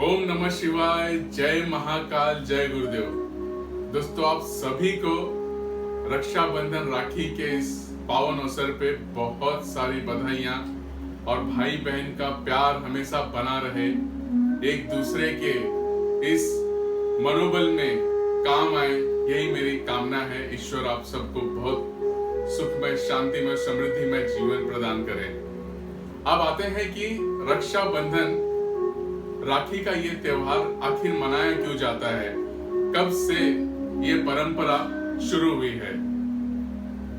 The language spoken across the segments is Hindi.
ओम नमः शिवाय, जय महाकाल, जय गुरुदेव। दोस्तों, आप सभी को रक्षाबंधन राखी के इस पावन अवसर पे बहुत सारी बधाइयां और भाई बहन का प्यार हमेशा बना रहे, एक दूसरे के इस मनोबल में काम आए, यही मेरी कामना है। ईश्वर आप सबको बहुत सुखमय, शांतिमय, समृद्धिमय जीवन प्रदान करे। अब आते हैं कि रक्षाबंधन राखी का ये त्योहार आखिर मनाया क्यों जाता है, कब से ये परंपरा शुरू हुई है।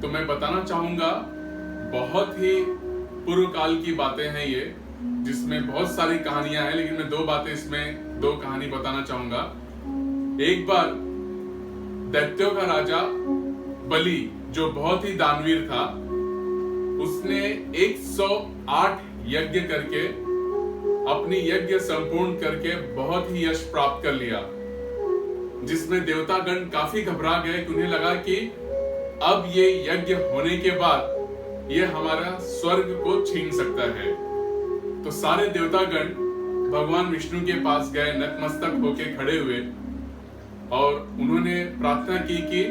तो मैं बताना चाहूंगा, बहुत ही पूर्व काल की बातें हैं ये, जिसमें बहुत सारी कहानियां हैं, लेकिन मैं दो कहानी बताना चाहूंगा। एक बार दैत्यों का राजा बलि, जो बहुत ही दानवीर था, उसने 108 यज्ञ करके अपनी यज्ञ संपूर्ण करके बहुत ही यश प्राप्त कर लिया, जिसमें देवतागण काफी घबरा गए कि उन्हें लगा कि अब ये यज्ञ होने के बाद ये हमारा स्वर्ग को छीन सकता है। तो सारे देवतागण भगवान विष्णु के पास गए, नतमस्तक होके खड़े हुए और उन्होंने प्रार्थना की कि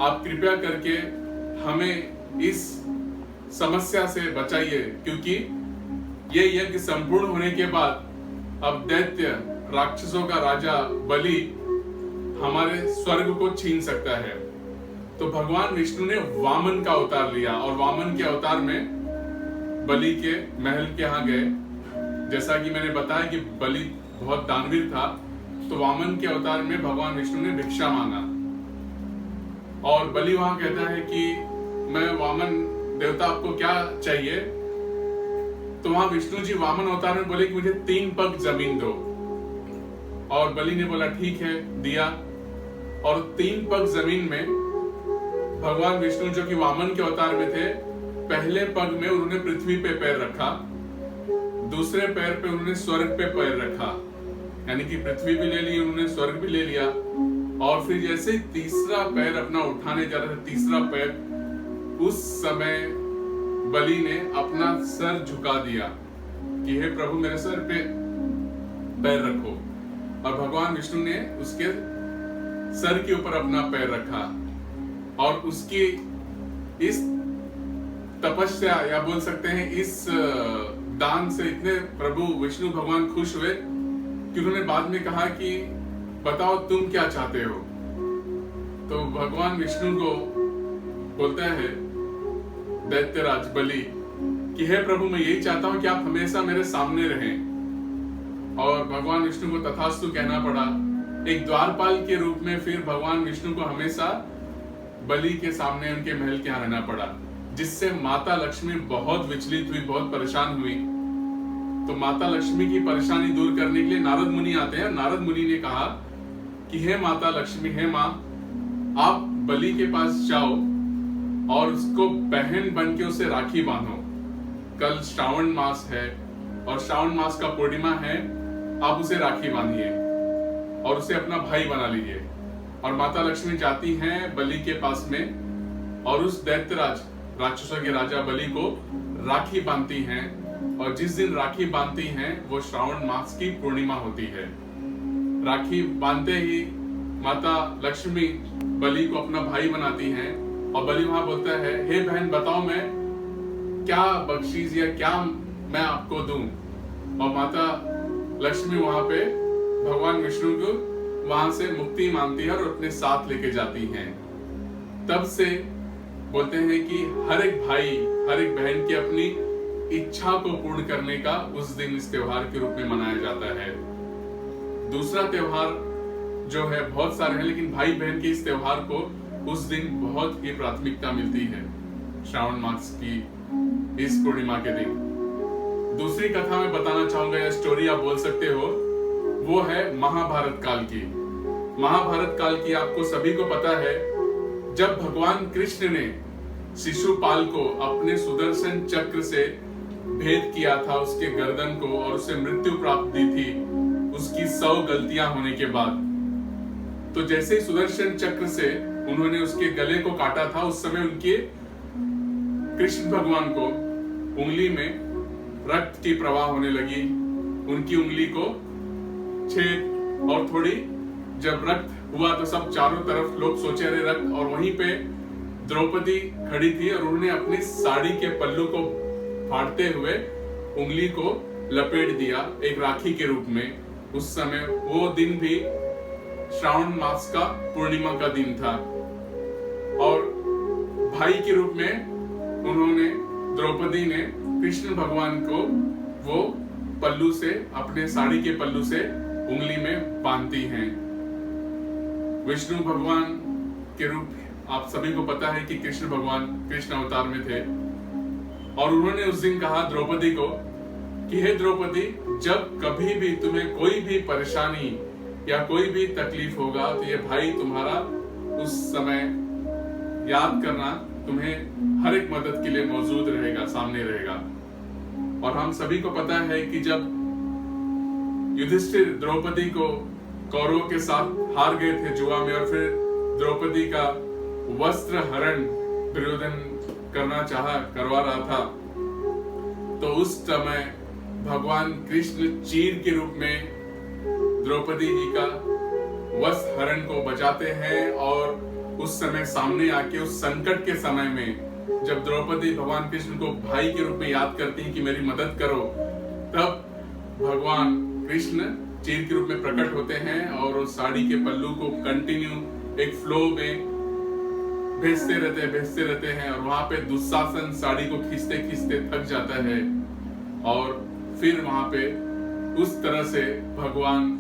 आप कृपया करके हमें इस समस्या से बचाइए, क्योंकि ये यज्ञ संपूर्ण होने के बाद अब दैत्य राक्षसों का राजा बलि हमारे स्वर्ग को छीन सकता है। तो भगवान विष्णु ने वामन का अवतार लिया और वामन के अवतार में बलि के महल के यहाँ गए। जैसा कि मैंने बताया कि बलि बहुत दानवीर था, तो वामन के अवतार में भगवान विष्णु ने भिक्षा मांगा और बलि वहां कहता है कि मैं वामन देवता, आपको क्या चाहिए? तो वहां विष्णु जी वामन अवतार में बोले कि मुझे 3 पग जमीन दो, और बलि ने बोला ठीक है, दिया। और 3 पग जमीन में भगवान विष्णु, जो कि वामन के अवतार में थे, पहले पग में उन्होंने पृथ्वी पे पैर रखा, दूसरे पैर पे उन्होंने स्वर्ग पे पैर रखा, यानी कि पृथ्वी भी ले ली उन्होंने, स्वर्ग भी ले लिया। और फिर जैसे तीसरा पैर अपना उठाने जा रहे थे, तीसरा पैर, उस समय बलि ने अपना सर झुका दिया कि हे प्रभु, मेरे सर पे पैर रखो। और भगवान विष्णु ने उसके सर के ऊपर अपना पैर रखा और उसकी इस तपस्या, या बोल सकते हैं इस दान से इतने प्रभु विष्णु भगवान खुश हुए कि उन्होंने बाद में कहा कि बताओ तुम क्या चाहते हो। तो भगवान विष्णु को बोलता है दैत्यराज बलि कि हे प्रभु, मैं यही चाहता हूं कि आप हमेशा मेरे सामने रहें। और भगवान विष्णु को तथास्तु कहना पड़ा। एक द्वारपाल के रूप में फिर भगवान विष्णु को हमेशा बलि के सामने, उनके महल के यहाँ रहना पड़ा, जिससे माता लक्ष्मी बहुत विचलित हुई, बहुत परेशान हुई। तो माता लक्ष्मी की परेशानी दूर करने के लिए नारद मुनि आते हैं। नारद मुनि ने कहा कि हे माता लक्ष्मी, हे माँ, आप बलि के पास जाओ और उसको बहन बन के उसे राखी बांधो। कल श्रावण मास है और श्रावण मास का पूर्णिमा है, आप उसे राखी बांधिए और उसे अपना भाई बना लीजिए। और माता लक्ष्मी जाती हैं बलि के पास में और उस दैत्यराज, राक्षसों के राजा बलि को राखी बांधती हैं। और जिस दिन राखी बांधती हैं वो श्रावण मास की पूर्णिमा होती है। राखी बांधते ही माता लक्ष्मी बलि को अपना भाई बनाती हैं और बलि वहां बोलता है, हे बहन, बताओ मैं क्या बख्शीश या क्या मैं आपको दूं। और माता लक्ष्मी वहां पे भगवान विष्णु को वहां से मुक्ति मांगती है और अपने साथ लेके जाती हैं। तब से बोलते हैं कि हर एक भाई, हर एक बहन की अपनी इच्छा को पूर्ण करने का उस दिन इस त्योहार के रूप में मनाया जाता है। दूसरा त्योहार जो है, बहुत सारे हैं, लेकिन भाई बहन के इस त्योहार को उस दिन बहुत ही प्राथमिकता मिलती है, श्रावण मास की इस पूर्णिमा के दिन। दूसरी कथा मैं बताना चाहूंगा, या स्टोरी आप बोल सकते हो, वो है महाभारत काल की। महाभारत काल की आपको सभी को पता है, जब भगवान कृष्ण ने शिशुपाल को अपने सुदर्शन चक्र से भेद किया था, उसके गर्दन को, और उसे मृत्यु प्राप्त दी थी उसकी 100 गलतियां होने के बाद। तो जैसे ही सुदर्शन चक्र से उन्होंने उसके गले को काटा था, उस समय उनके कृष्ण भगवान को उंगली में रक्त की प्रवाह होने लगी, उनकी उंगली को छेद और थोड़ी जब रक्त हुआ तो सब चारों तरफ लोग सोचे रहे रक्त, और वहीं पे द्रौपदी खड़ी थी और उन्होंने अपनी साड़ी के पल्लू को फाड़ते हुए उंगली को लपेट दिया एक राखी के रूप में। उस समय वो दिन भी श्रावण मास का पूर्णिमा का दिन था और भाई के रूप में उन्होंने द्रौपदी ने कृष्ण भगवान को वो पल्लू से, अपने साड़ी के पल्लू से उंगली में बांधती हैं। विष्णु भगवान के रूप आप सभी को पता है कि कृष्ण भगवान कृष्ण अवतार में थे और उन्होंने उस दिन कहा द्रौपदी को कि हे द्रौपदी, जब कभी भी तुम्हें कोई भी परेशानी या कोई भी तकलीफ होगा तो ये भाई तुम्हारा उस समय याद करना, तुम्हें हर एक मदद के लिए मौजूद रहेगा, सामने रहेगा। और हम सभी को पता है कि जब युधिष्ठिर द्रौपदी को कौरवों के साथ हार गए थे जुआ में और फिर द्रौपदी का वस्त्र हरण दुर्योधन करवा रहा था, तो उस समय भगवान कृष्ण चीर के रूप में द्रौपदी जी का वस्त्र हरण को बचाते हैं और उस समय सामने आके उस संकट के समय में जब द्रौपदी भगवान कृष्ण को भाई के रूप में याद करती हैं कि मेरी मदद करो, तब भगवान कृष्ण चीर के रूप में प्रकट होते हैं और उस साड़ी के पल्लू को कंटिन्यू एक फ्लो में भेजते रहते हैं और वहां पे दुशासन साड़ी को खींचते खींचते थक जाता है और फिर वहां पे उस तरह से भगवान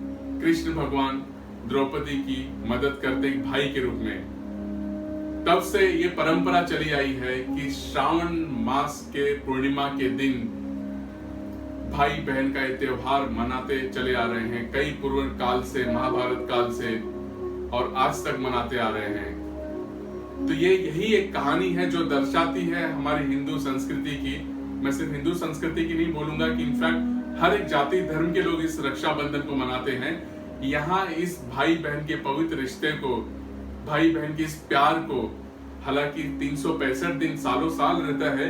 कृष्ण भगवान द्रौपदी की मदद करते हैं भाई के रूप में। तब से ये परंपरा चली आई है कि श्रावण मास के पूर्णिमा के दिन भाई बहन का ये त्योहार मनाते चले आ रहे हैं, कई पूर्व काल से, महाभारत काल से और आज तक मनाते आ रहे हैं। तो ये यही एक कहानी है जो दर्शाती है हमारी हिंदू संस्कृति की। मैं सिर्फ हिंदू संस्कृति की नहीं बोलूंगा कि इनफैक्ट हर एक जाति धर्म के लोग इस रक्षाबंधन को मनाते हैं। यहाँ इस भाई बहन के पवित्र रिश्ते को, भाई बहन के इस प्यार को, हालांकि 365 दिन सालों साल रहता है,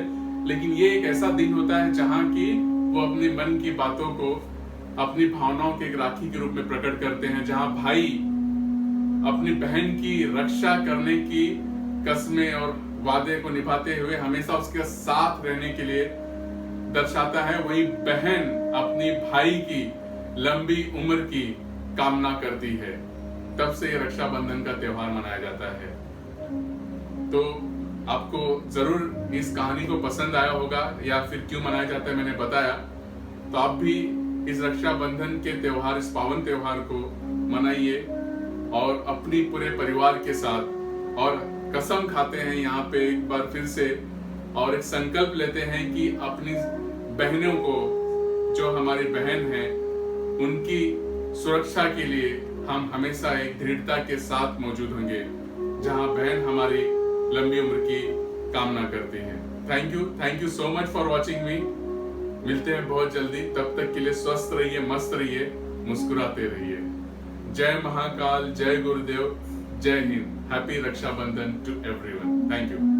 लेकिन ये एक ऐसा दिन होता है जहाँ की वो अपने मन की बातों को अपनी भावनाओं के एक राखी के रूप में प्रकट करते हैं, जहाँ भाई अपनी बहन की रक्षा करने की कस्में और वादे को निभाते हुए हमेशा उसके साथ रहने के लिए दर्शाता है, वही बहन अपनी भाई की लंबी उम्र की कामना करती है। तब से ये रक्षाबंधन का त्योहार मनाया जाता है। तो आपको जरूर इस कहानी को पसंद आया होगा या फिर क्यों मनाया जाता है मैंने बताया। तो आप भी इस रक्षाबंधन के त्योहार, इस पावन त्योहार को मनाइए और अपनी पूरे परिवार के साथ, और कसम खाते हैं यहाँ पे एक बार फिर से और एक संकल्प लेते हैं कि अपनी बहनों को, जो हमारी बहन है, उनकी सुरक्षा के लिए हम हमेशा एक दृढ़ता के साथ मौजूद होंगे, जहां बहन हमारी लंबी उम्र की कामना करती है। Thank you so much for watching मी। मिलते हैं बहुत जल्दी, तब तक के लिए स्वस्थ रहिए, मस्त रहिए, मुस्कुराते रहिए। जय महाकाल, जय गुरुदेव, जय Hind. Happy Rakshabandhan to everyone. Thank you.